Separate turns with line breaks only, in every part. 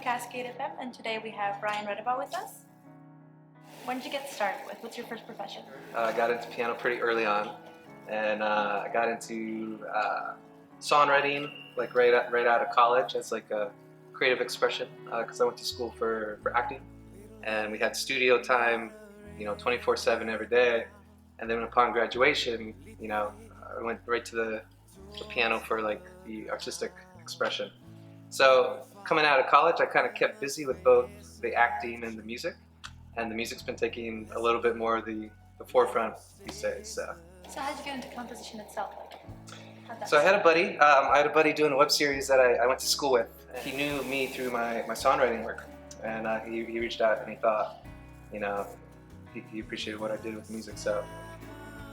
Cascade FM, and today we have Redebaugh with us. When did you get started with? What's your first profession?
I got into piano pretty early on, and I got into songwriting like right out of college as like a creative expression because I went to school for acting, and we had studio time, 24/7 every day. And then upon graduation, I went right to the piano for like the artistic expression. So coming out of college, I kind of kept busy with both the acting and the music, and the music's been taking a little bit more of the forefront these days.
So how did you get into composition itself?
So I had a buddy doing a web series that I went to school with. He knew me through my songwriting work, and he reached out and he thought, he appreciated what I did with music. So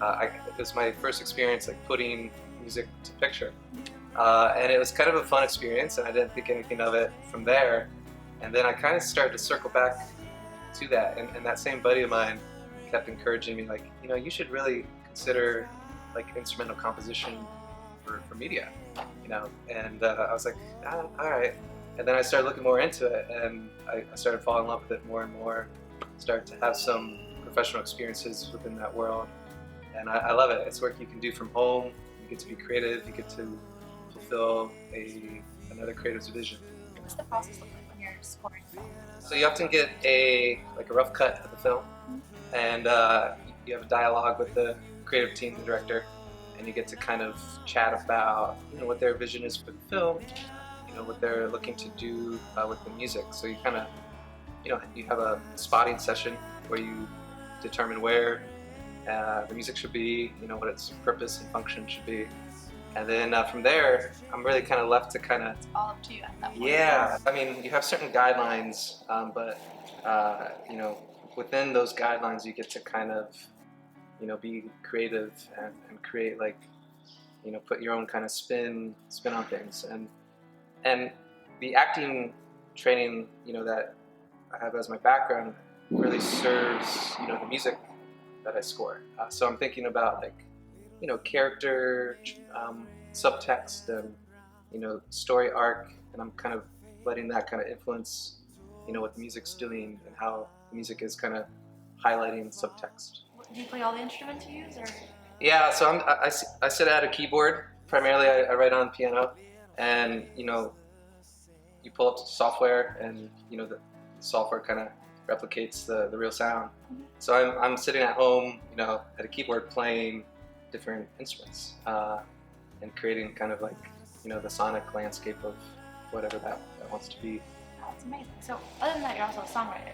it was my first experience like putting music to picture. And it was kind of a fun experience, and I didn't think anything of it from there. And then I kind of started to circle back to that, and that same buddy of mine kept encouraging me, like, you should really consider like instrumental composition for media, and I was like, all right. And then I started looking more into it, and I started falling in love with it more and more, started to have some professional experiences within that world, and I love it. It's work you can do from home. You get to be creative, you get to fulfill another creative's vision.
What's the process look like when you're scoring film?
So you often get a rough cut of the film, and you have a dialogue with the creative team, the director, and you get to kind of chat about what their vision is for the film, what they're looking to do with the music. So you kind of you have a spotting session where you determine where the music should be, what its purpose and function should be. And then from there, I'm really kind of left to kind of...
It's all up to you at that point.
Yeah, I mean, you have certain guidelines, but within those guidelines, you get to kind of, be creative and create like, put your own kind of spin on things. And the acting training, that I have as my background really serves, the music that I score. So I'm thinking about like, character, subtext, and story arc, and I'm kind of letting that kind of influence, what the music's doing and how the music is kind of highlighting subtext.
Do you play all the instruments you use, or?
Yeah, so I sit at a keyboard. Primarily, I write on piano, and you pull up software, and the software kind of replicates the real sound. So I'm sitting at home, at a keyboard playing different instruments and creating kind of like the sonic landscape of whatever that wants to be.
Oh, that's amazing. So other than that, you're also a songwriter,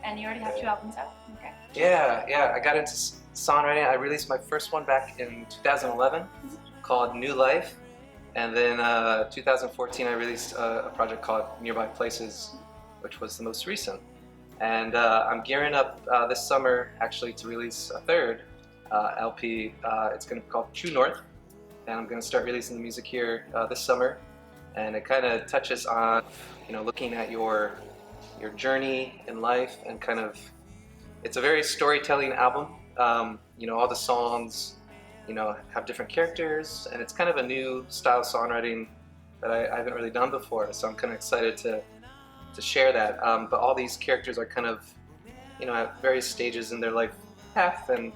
and you already have 2 albums out. Okay.
Yeah, I got into songwriting. I released my first one back in 2011 called New Life, and then 2014 I released a project called Nearby Places, which was the most recent. And I'm gearing up this summer actually to release a third LP. It's going to be called True North, and I'm going to start releasing the music here this summer. And it kind of touches on, looking at your journey in life, and kind of, it's a very storytelling album. All the songs, have different characters, and it's kind of a new style of songwriting that I haven't really done before. So I'm kind of excited to share that. But all these characters are kind of, at various stages in their life path, and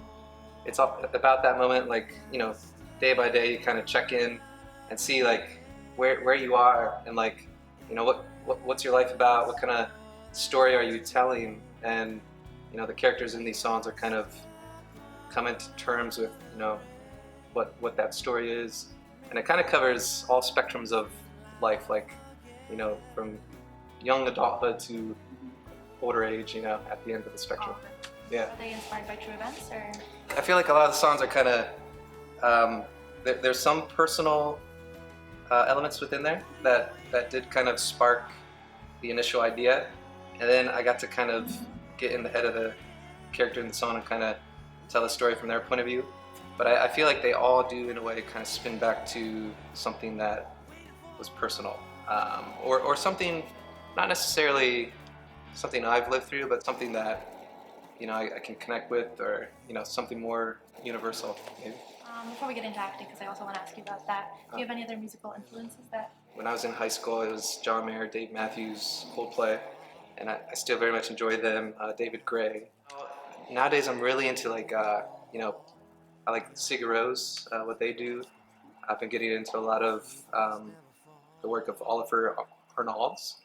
it's all about that moment, like, day by day, you kind of check in and see like where you are, and like, what's your life about, what kind of story are you telling, and the characters in these songs are kind of coming to terms with what that story is, and it kind of covers all spectrums of life, like from young adulthood to older age, at the end of the spectrum. Yeah.
Are they inspired by true events, or?
I feel like a lot of the songs are kind of, there's some personal elements within there that did kind of spark the initial idea, and then I got to kind of get in the head of the character in the song and kind of tell the story from their point of view. But I feel like they all do, in a way, kind of spin back to something that was personal, or something, not necessarily something I've lived through, but something that I can connect with, or something more universal, maybe.
Before we get into acting, because I also want to ask you about that, do you have any other musical influences that
When I was in high school, it was John Mayer, Dave Matthews, Coldplay, and I still very much enjoy them. David Gray. Nowadays, I'm really into like I like Sigur Rós, what they do. I've been getting into a lot of the work of Oliver Arnalds,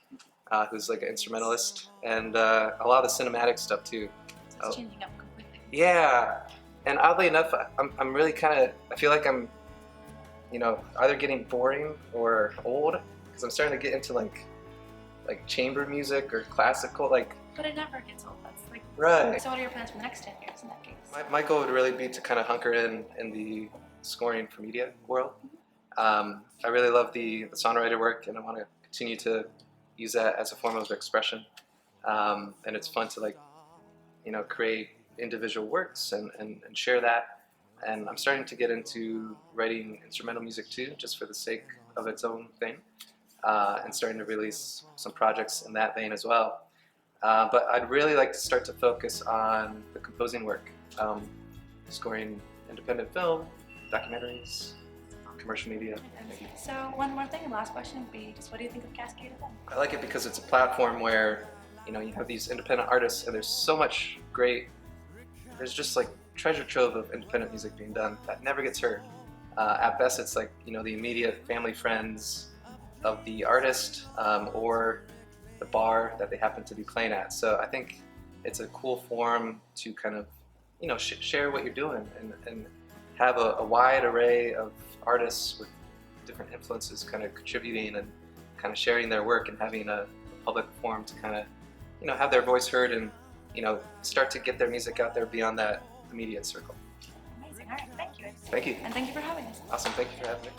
who's like an instrumentalist, and a lot of the cinematic stuff too.
It's changing up completely.
Yeah, and oddly enough, I'm really I feel like I'm, either getting boring or old because I'm starting to get into like chamber music or classical, like.
But it never gets old. That's like.
Right.
So what are your plans for the next 10 years in that case?
My goal would really be to kind of hunker in the scoring for media world. I really love the songwriter work, and I want to continue to use that as a form of expression. And it's fun to create individual works and share that. And I'm starting to get into writing instrumental music too, just for the sake of its own thing, and starting to release some projects in that vein as well. But I'd really like to start to focus on the composing work, scoring independent film, documentaries, commercial media.
So one more thing, and last question would be just what do you think of Cascade FM?
I like it because it's a platform where you have these independent artists, and there's so much great. There's just like treasure trove of independent music being done that never gets heard. At best, it's like the immediate family friends of the artist, or the bar that they happen to be playing at. So I think it's a cool forum to kind of share what you're doing and have a wide array of artists with different influences kind of contributing and kind of sharing their work and having a public forum to kind of have their voice heard and start to get their music out there beyond that immediate circle.
Amazing. All right. Thank you.
Thank you.
And thank you for having us.
Awesome. Thank you for having me.